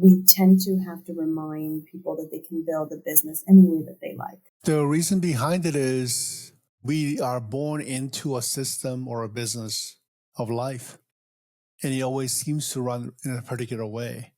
we tend to have to remind people that they can build a business any way that they like. The reason behind it is we are born into a system or a business of life, and it always seems to run in a particular way.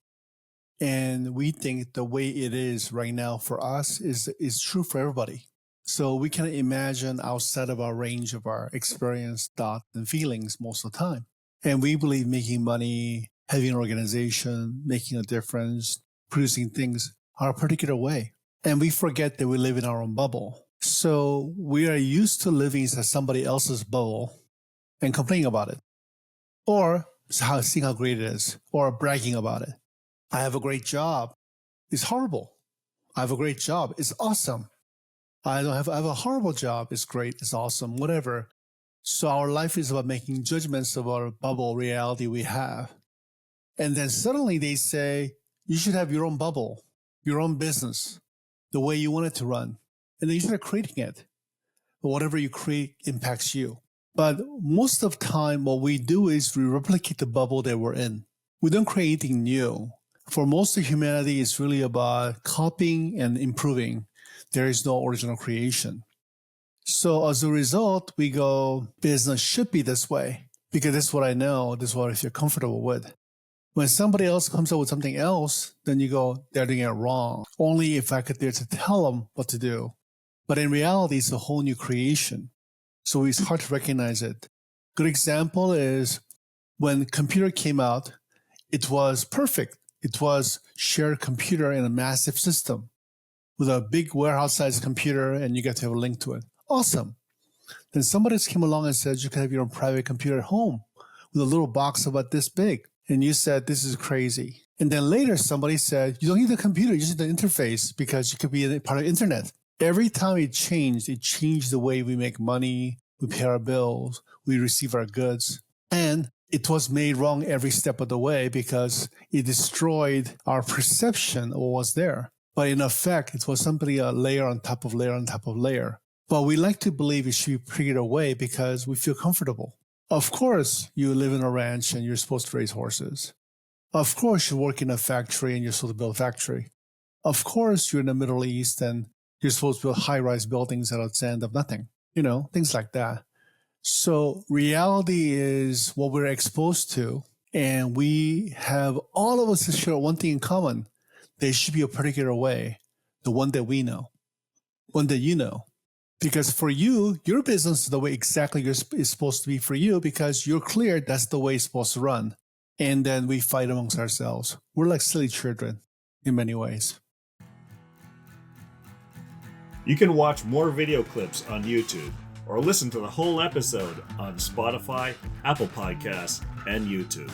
And we think the way it is right now for us is true for everybody. So we can imagine outside of our range of our experience, thought, and feelings most of the time. And we believe making money, having an organization, making a difference, producing things are a particular way. And we forget that we live in our own bubble. So we are used to living inside somebody else's bubble and complaining about it, or seeing how great it is, or bragging about it. I have a great job. It's horrible. I have a great job. It's awesome. I have a horrible job. It's great. It's awesome. Whatever. So our life is about making judgments about our bubble reality we have. And then suddenly they say, you should have your own bubble, your own business, the way you want it to run. And then you start creating it. But whatever you create impacts you. But most of the time, what we do is we replicate the bubble that we're in. We don't create anything new. For most of humanity, it's really about copying and improving. There is no original creation. So as a result, we go, business should be this way because this is what I know. This is what I feel comfortable with. When somebody else comes up with something else, then you go, they're doing it wrong. Only if I could dare to tell them what to do. But in reality, it's a whole new creation. So it's hard to recognize it. Good example is when computer came out, it was perfect. It was shared computer in a massive system with a big warehouse-sized computer, and you get to have a link to it. Awesome. Then somebody came along and said you can have your own private computer at home with a little box about this big. And you said, this is crazy. And then later somebody said, you don't need the computer, you just need the interface because you could be part of the internet. Every time it changed the way we make money, we pay our bills, we receive our goods. And it was made wrong every step of the way because it destroyed our perception of what was there. But in effect, it was simply a layer on top of layer on top of layer. But we like to believe it should be figured away because we feel comfortable. Of course, you live in a ranch and you're supposed to raise horses. Of course, you work in a factory and you're supposed to build a factory. Of course, you're in the Middle East and you're supposed to build high-rise buildings out of sand of nothing. Things like that. So reality is what we're exposed to. And we have all of us to share one thing in common. There should be a particular way, the one that we know, one that you know. Because for you, your business is the way exactly is supposed to be for you because you're clear that's the way it's supposed to run. And then we fight amongst ourselves. We're like silly children in many ways. You can watch more video clips on YouTube or listen to the whole episode on Spotify, Apple Podcasts, and YouTube.